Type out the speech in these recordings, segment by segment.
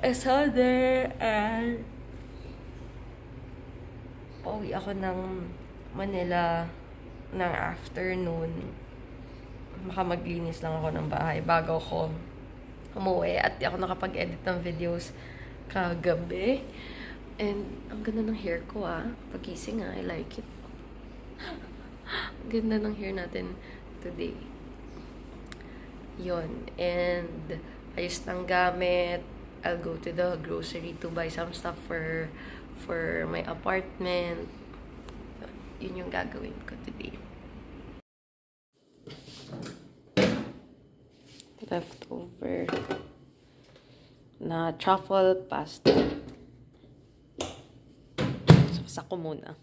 I saw there and pauwi ako ng Manila ng afternoon. Baka maglinis lang ako ng bahay bago ako umuwi at di ako nakapag-edit ng videos kagabi. And ang ganda ng hair ko pagising I like it. Ganda ng hair natin today. Yun. And ayos ng gamit. I'll go to the grocery to buy some stuff for my apartment. Yun yung gagawin ko today. Leftover na truffle pasta. So, sako muna.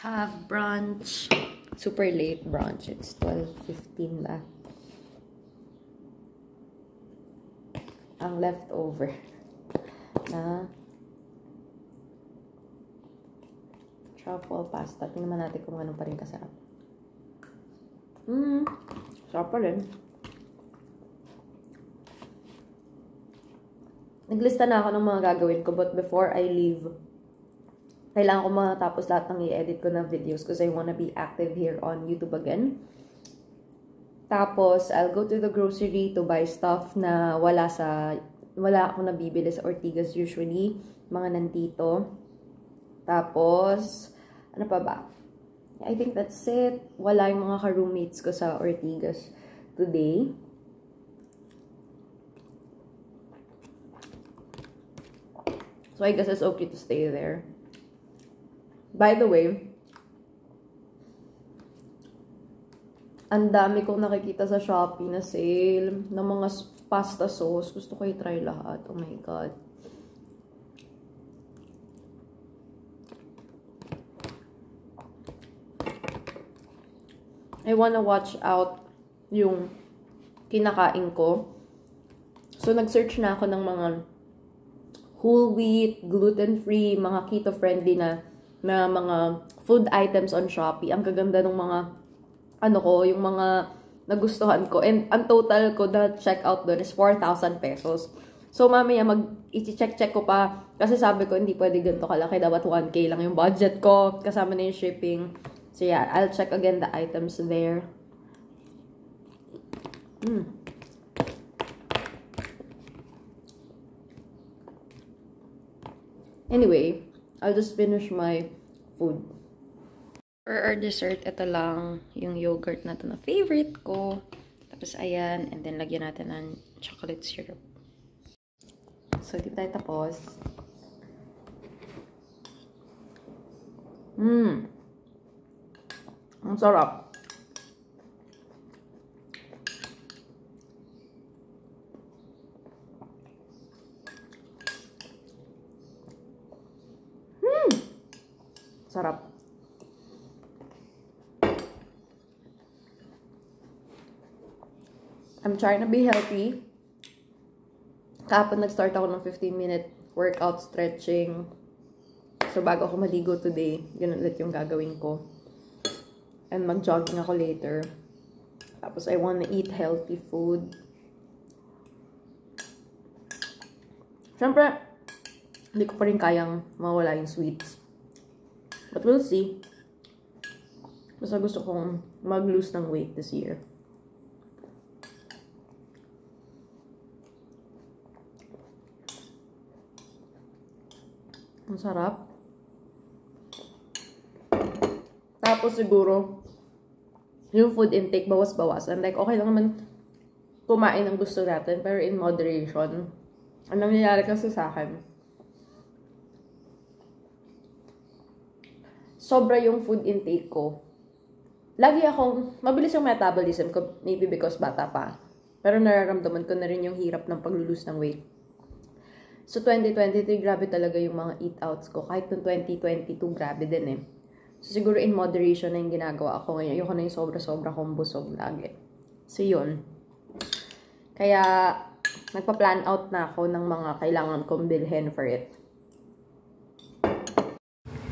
Have brunch. Super late brunch. It's 12:15 ba? Ang leftover na truffle pasta. Tingnan natin kung ano pa rin kasarap. Sarap pa rin. Naglista na ako ng mga gagawin ko, but before I leave, kailangan ko matapos lahat ng i-edit ko na videos because I wanna be active here on YouTube again. Tapos, I'll go to the grocery to buy stuff na wala akong nabibili sa Ortigas usually. Mga nandito. Tapos, ano pa ba? I think that's it. Wala yung mga ka-roommates ko sa Ortigas today. So, I guess it's okay to stay there. By the way, ang dami kong nakikita sa Shopee na sale ng mga pasta sauce. Gusto ko i-try lahat. Oh my God. I wanna watch out yung kinakain ko. So, nag-search na ako ng mga whole wheat, gluten-free, mga keto-friendly na mga food items on Shopee. Ang gaganda ng mga yung mga nagustuhan ko. And ang total ko na checkout doon is 4,000 pesos. So, mamaya i-check ko pa. Kasi sabi ko, hindi pwede ganito kalaki. Dapat 1K lang yung budget ko. Kasama na yung shipping. So, yeah. I'll check again the items there. Anyway, I'll just finish my food. For our dessert, ito lang yung yogurt na to na favorite ko. Tapos, ayan. And then, lagyan natin ng chocolate syrup. So, di tayo tapos. Ang sarap. Sarap. I'm trying to be healthy. Kahapon nag-start ako ng 15-minute workout stretching. So, bago ako maligo today, yun ulit yung gagawin ko. And mag-jogging ako later. Tapos, I wanna eat healthy food. Siyempre, hindi ko pa rin kayang mawala yung sweets. But we'll see. Basta gusto kong mag-lose ng weight this year. Ang sarap. Tapos siguro, yung food intake, bawas-bawasan. Like, okay lang naman kumain ng gusto natin, pero in moderation. Ang nangyayari kasi sa akin, sobra yung food intake ko. Lagi akong, mabilis yung metabolism ko, maybe because bata pa. Pero nararamdaman ko na rin yung hirap ng paglulus ng weight. So, 2023, grabe talaga yung mga eat-outs ko. Kahit noong 2022, grabe din eh. So, siguro in moderation na yung ginagawa ko ngayon. Ayoko na yung sobra-sobra kong busog lagi. So, yun. Kaya, nagpa-plan out na ako ng mga kailangan kong bilhin for it.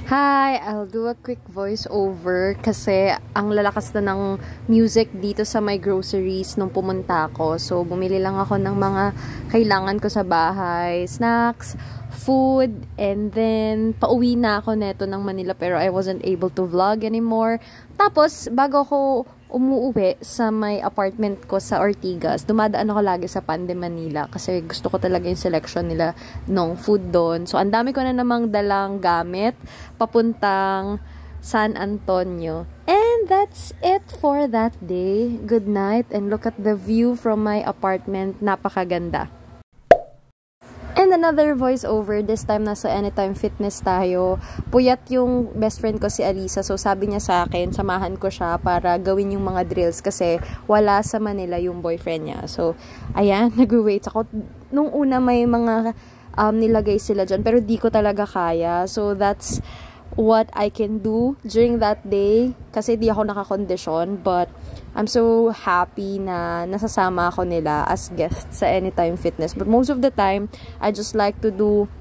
Hi! I'll do a quick voiceover kasi ang lalakas na ng music dito sa my groceries nung pumunta ako. So, bumili lang ako ng mga kailangan ko sa bahay. Snacks, food, and then pauwi na ako neto ng Manila pero I wasn't able to vlog anymore. Tapos, bago ako umuwi sa may apartment ko sa Ortigas, dumadaan ako lagi sa Pande Manila kasi gusto ko talaga yung selection nila ng food doon. So, ang dami ko na namang dalang gamit papuntang San Antonio. And that's it for that day. Good night and look at the view from my apartment. Napakaganda. And another voiceover, this time nasa Anytime Fitness tayo. Puyat yung best friend ko si Alisa, so sabi niya sa akin, samahan ko siya para gawin yung mga drills kasi wala sa Manila yung boyfriend niya. So, ayan, nag-wait ako. Nung una may mga nilagay sila dyan, pero di ko talaga kaya. So, that's what I can do during that day kasi di ako nakakondisyon, but I'm so happy na nasasama ako nila as guests sa Anytime Fitness. But most of the time, I just like to do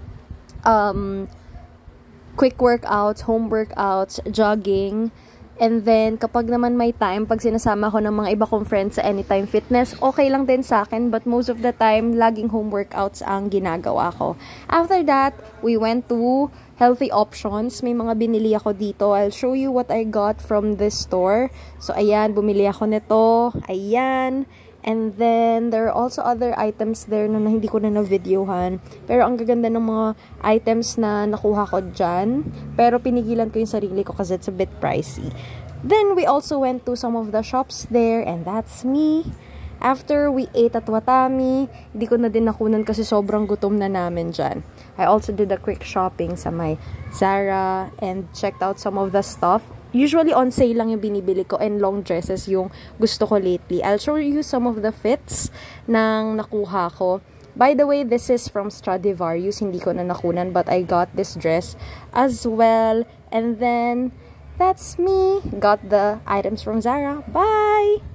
quick workouts, home workouts, jogging. And then, kapag naman may time, pag sinasama ko ng mga iba kong friends sa Anytime Fitness, okay lang din sa akin. But most of the time, laging home workouts ang ginagawa ko. After that, we went to Healthy Options. May mga binili ako dito. I'll show you what I got from this store. So, ayan, bumili ako nito. Ayan. And then, there are also other items there na hindi ko na na-videohan. Pero ang gaganda ng mga items na nakuha ko dyan. Pero pinigilan ko yung sarili ko kasi it's a bit pricey. Then, we also went to some of the shops there. And that's me. After we ate at Watami, hindi ko na din nakunan kasi sobrang gutom na namin dyan. I also did a quick shopping sa my Zara and checked out some of the stuff. Usually on sale lang yung binibili ko and long dresses yung gusto ko lately. I'll show you some of the fits ng nakuha ko. By the way, this is from Stradivarius. Hindi ko na nakunan but I got this dress as well. And then, that's me. Got the items from Zara. Bye!